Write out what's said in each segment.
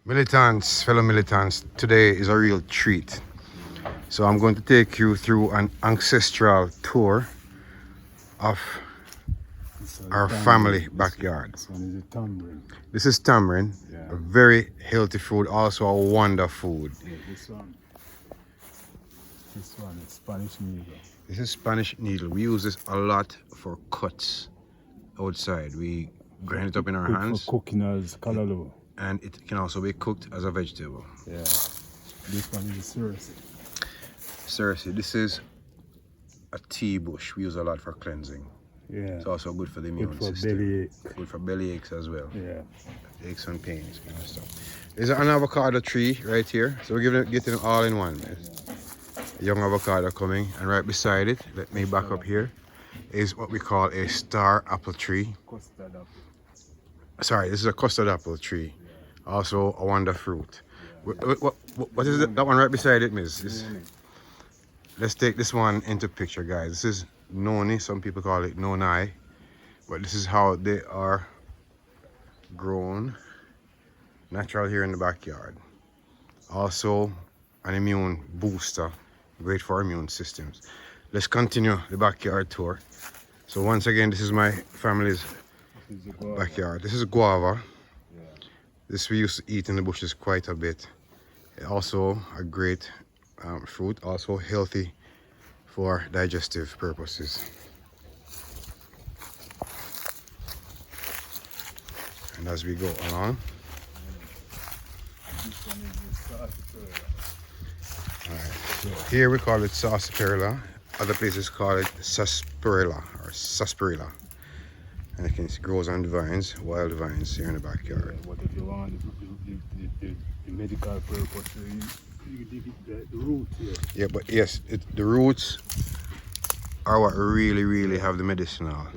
Militants, fellow militants, today is a real treat. So I'm going to take you through an ancestral tour of our family backyard. This one is a tamarind. This is tamarind, a very healthy food, also a wonder food. Yeah, this one is Spanish needle. This is Spanish needle. We use this a lot for cuts outside. We grind it up in our hands. For cooking as callaloo. And it can also be cooked as a vegetable. Yeah. This one is seriously. Seriously, this is a tea bush we use a lot for cleansing. Yeah. It's also good for the immune system. Bellyache. Good for belly aches as well. Yeah. Aches and pains kind of stuff. There's an avocado tree right here. So we're getting them all in one. A young avocado coming, and right beside it, let me back up here, is what we call a star apple tree. Custard apple. Sorry, this is a custard apple tree. Also a wonder fruit. What is it? That one right beside it, miss? Let's take this one into picture, guys. This is noni. Some people call it noni, but this is how they are grown, natural here in the backyard. Also an immune booster, great for immune systems. Let's continue the backyard tour. So once again, this is my family's backyard. This is guava. This we used to eat in the bushes quite a bit. Also a great fruit, also healthy for digestive purposes. And as we go along, so here we call it sarsaparilla. Other places call it sarsaparilla or sarsaparilla. And it grows on the vines, wild vines here in the backyard. Yeah, but if you want the medical purpose, you dig it, the root here. Yeah, but yes, the roots are what really have the medicinal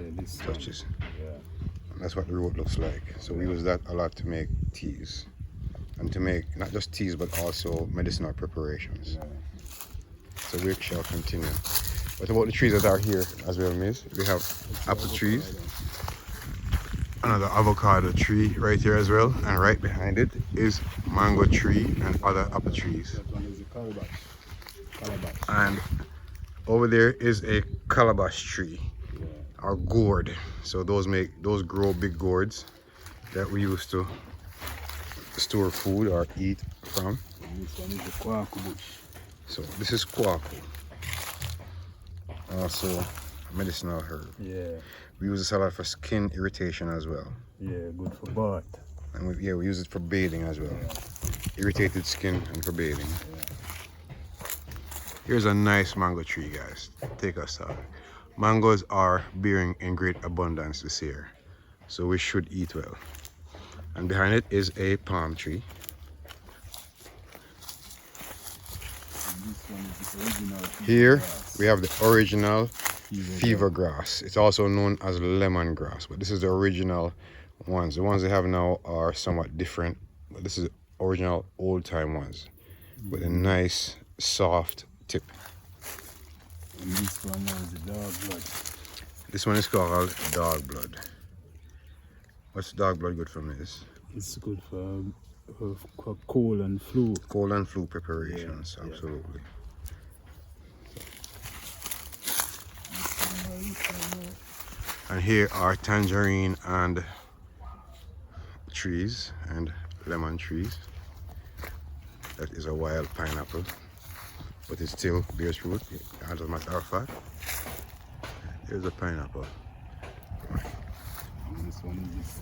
touches. Yeah. And that's what the root looks like. So we use that a lot to make teas. And to make not just teas, but also medicinal preparations. Yeah. So we shall continue. What about the trees that are here as well, miss? We have apple trees. Another avocado tree right here as well, and right behind it is mango tree and other apple trees. That one is a calabash. And over there is a calabash tree, or gourd. So those grow big gourds that we used to store food or eat from. And this one is a kwaku bush. So this is kwaku, also a medicinal herb. Yeah. We use this a lot for skin irritation as well. Yeah, good for bath. And we use it for bathing as well. Irritated skin and for bathing. Here's a nice mango tree, guys. Take us out. Mangoes are bearing in great abundance this year, so we should eat well. And behind it is a palm tree. Here we have the original fever grass. It's also known as lemongrass, but this is the original ones. The ones they have now are somewhat different, but this is original old-time ones with a nice soft tip. And this one is the dog blood. This one is called dog blood. What's dog blood good for, miss? It's good for cold and flu. Cold and flu preparations, Yeah. absolutely. And here are tangerine and trees and lemon trees. That is a wild pineapple, but it still bears fruit. As a matter of fact, here's a pineapple. And this one is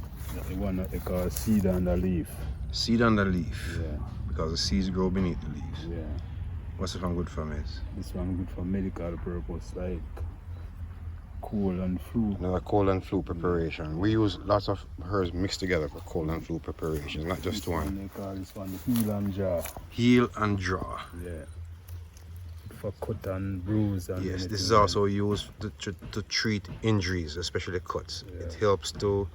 the one that they call seed under leaf. Seed on the leaf, Yeah. because the seeds grow beneath the leaves. Yeah. What's this one good for, miss? This one good for medical purpose, like cold and flu. Another cold and flu preparation. We use lots of herbs mixed together for cold and flu preparations, not just This one. They call this one the heel and jaw. Heal and draw. Yeah. For cut and bruise and Yes, this anything is like also used to treat injuries, especially cuts. It helps to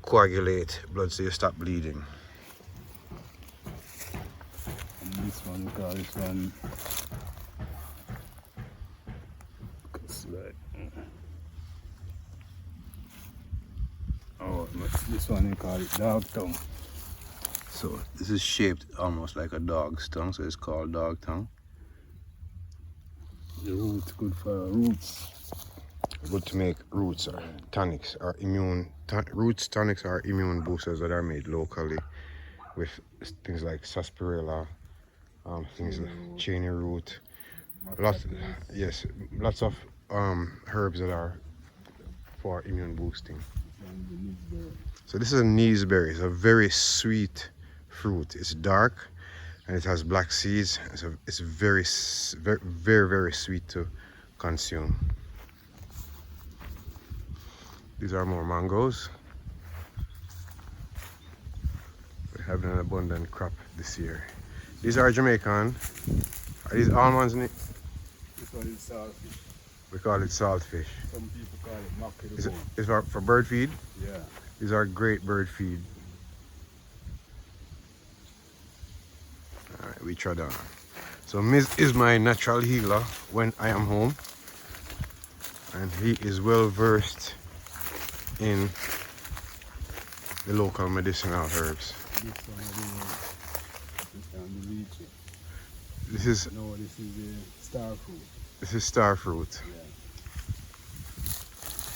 coagulate blood so you stop bleeding. And this one we call this one this one we call it dog tongue. So this is shaped almost like a dog's tongue, so it's called dog tongue. The roots good for roots. Good to make roots or tonics or roots tonics are immune boosters that are made locally with things like sarsaparilla, things like cheney root, lots of herbs that are for immune boosting. So this is a neeseberry. It's a very sweet fruit. It's dark and it has black seeds. It's very very sweet to consume. These are more mangoes. We're having an abundant crop this year. These are Jamaican. Are these almonds? This one is saltfish. We call it saltfish. Some people call it mackerel. Is for bird feed? Yeah. These are great bird feed. Alright, we trod on. So Miz is my natural healer when I am home. And he is well versed in the local medicinal herbs. This is a star fruit. This is star fruit.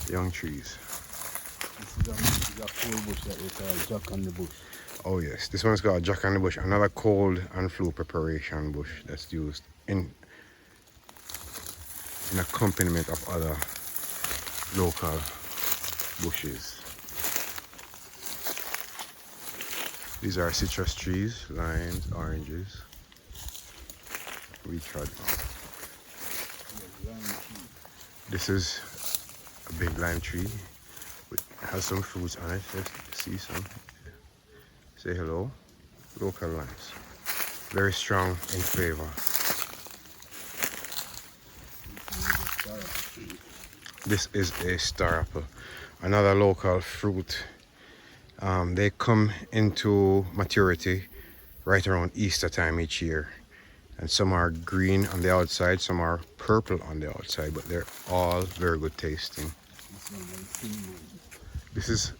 Yeah. Young trees. This is a cold bush that we call Jack and the Bush. Oh yes, this one's called Jack and the Bush, another cold and flu preparation bush that's used in accompaniment of other local bushes. These are citrus trees, limes, oranges. We trod on. This is a big lime tree. It has some fruits on it. Let's see some. Say hello. Local limes. Very strong in flavor. This is a star apple. Another local fruit. They come into maturity right around Easter time each year. And some are green on the outside, some are purple on the outside, but they're all very good tasting. This is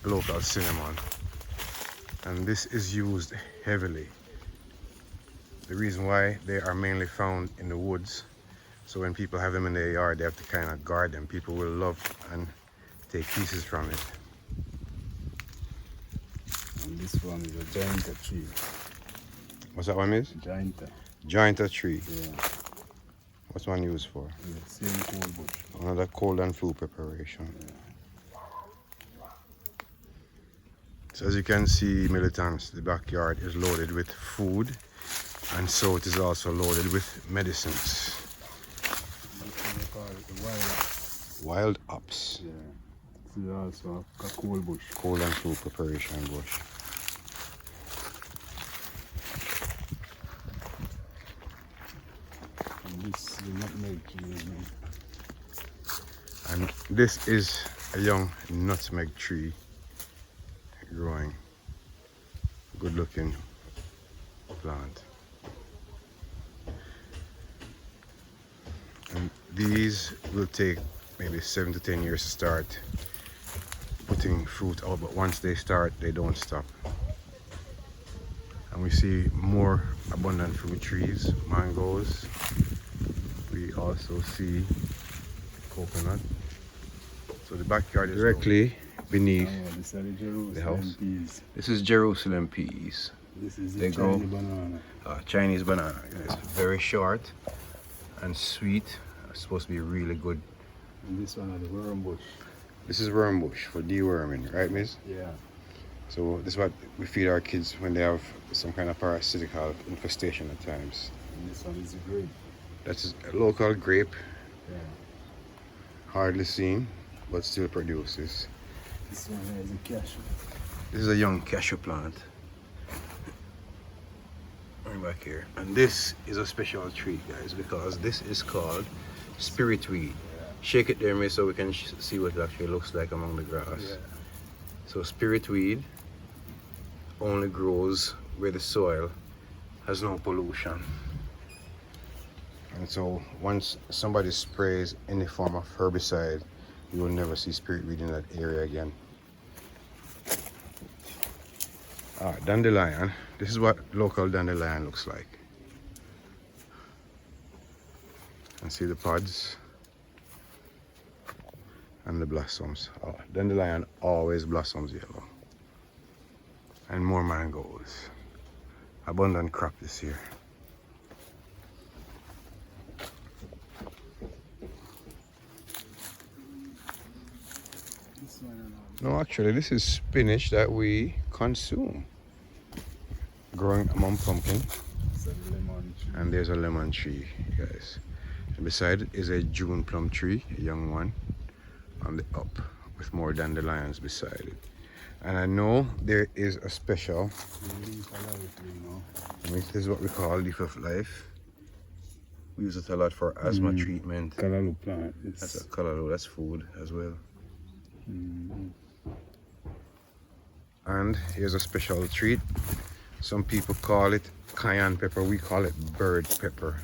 local cinnamon. And this is used heavily. The reason why they are mainly found in the woods. So when people have them in their yard, they have to kind of guard them. People will love and take pieces from it. And this one is a giant tree. What's that one is? Giant. Giant tree. Yeah. What's one used for? Yeah, same cold bush. Another cold and flu preparation. Yeah. So as you can see, militants, the backyard is loaded with food, and so it is also loaded with medicines. We call it the Wild ups. Yeah. This is also a cold bush. Cold and flu preparation bush. This is the nutmeg tree. And this is a young nutmeg tree growing. Good looking plant. And these will take maybe 7 to 10 years to start putting fruit out, but once they start, they don't stop. And we see more abundant fruit trees, mangoes. We also see coconut. So the backyard is directly beneath the house. Peas. This is Jerusalem peas. This is They the go- Chinese banana. Chinese banana. It's very short and sweet. It's supposed to be really good. And this one is the worm bush. This is worm bush for deworming, right, miss? Yeah. So this is what we feed our kids when they have some kind of parasitical infestation at times. And this one is the grape. That's a local grape, Yeah. hardly seen, but still produces. This one here is a cashew. This is a young cashew plant. Right back here. And this is a special tree, guys, because this is called spirit weed. Shake it there, miss, so we can see what it actually looks like among the grass. Yeah. So spirit weed only grows where the soil has no pollution. And so once somebody sprays any form of herbicide, you will never see spirit weed in that area again. Dandelion. This is what local dandelion looks like. And see the pods and the blossoms. Oh, dandelion always blossoms yellow. And more mangoes. Abundant crop this year. No, actually, this is spinach that we consume. Growing among pumpkin. And there's a lemon tree, guys. And beside it is a June plum tree, a young one, on the up, with more dandelions beside it. And I know there is a special, this is what we call leaf of life. We use it a lot for asthma treatment. Kalalu plant. That's a kalalu, that's food as well. And here's a special treat. Some people call it cayenne pepper, we call it bird pepper.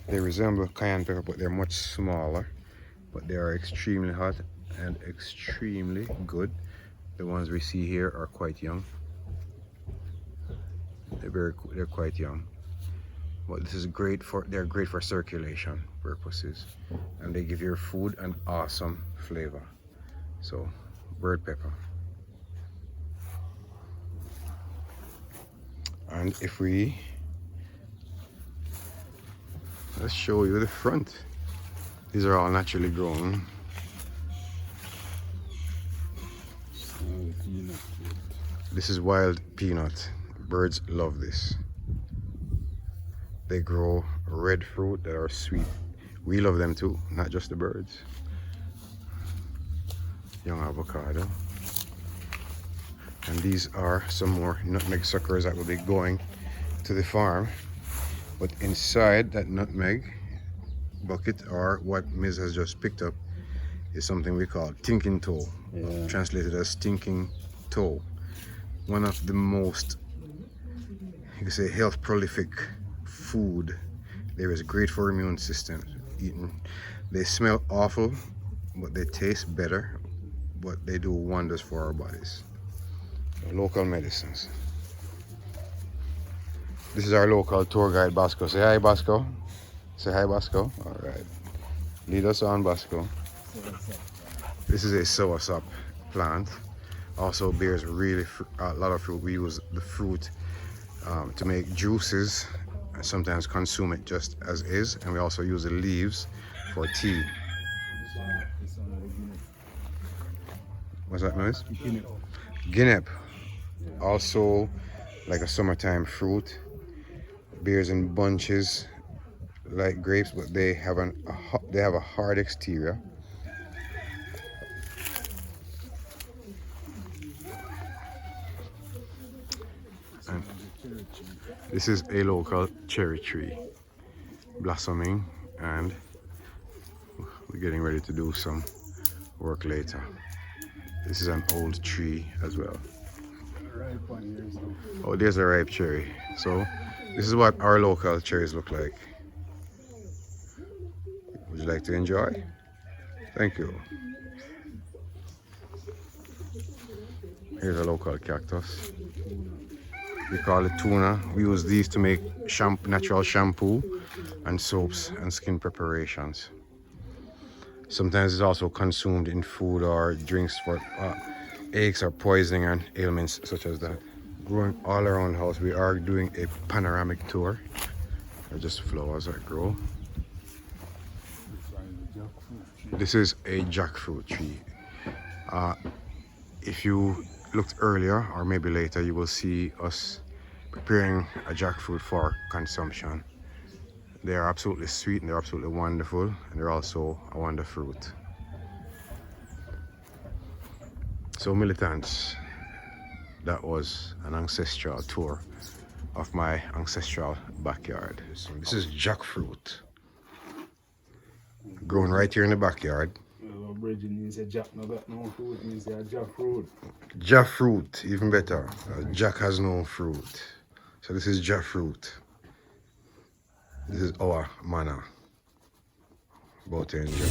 They resemble cayenne pepper, but they're much smaller. But they are extremely hot and extremely good. The ones we see here are quite young. They're quite young. But this is great they're great for circulation purposes. And they give your food an awesome flavor. So, bird pepper. And if let's show you the front. These are all naturally grown. This is wild peanut. Birds love this. They grow red fruit that are sweet. We love them too, not just the birds. Young avocado. And these are some more nutmeg suckers that will be going to the farm. But inside that nutmeg bucket, or what Ms. has just picked up, is something we call tinking toe. Translated as stinking toe. One of the most, you can say, health prolific food. There is great for immune system. They smell awful, but they taste better. But they do wonders for our bodies. Local medicines. This is our local tour guide, Bosco. Say hi, Bosco. Say hi, Bosco. All right. Lead us on, Bosco. This is a soursop plant. Also bears really a lot of fruit. We use the fruit to make juices and sometimes consume it just as is. And we also use the leaves for tea. What's that noise? Guinep. Also like a summertime fruit. Bears in bunches like grapes, but they have a hard exterior. And this is a local cherry tree blossoming, and we're getting ready to do some work later. This is an old tree as well. Oh, there's a ripe cherry. So this is what our local cherries look like. Would you like to enjoy? Thank you. Here's a local cactus. We call it tuna. We use these to make natural shampoo and soaps and skin preparations. Sometimes it's also consumed in food or drinks for aches or poisoning and ailments such as that. Growing all around the house, we are doing a panoramic tour. They're just flowers that grow. This is a jackfruit tree. If you looked earlier or maybe later, you will see us preparing a jackfruit for consumption. They are absolutely sweet and they're absolutely wonderful, and they're also a wonder fruit. So militants, that was an ancestral tour of my ancestral backyard. So this is jackfruit, grown right here in the backyard. Jackfruit, even better. Jack has no fruit. So this is jackfruit. This is our manna. About to enjoy.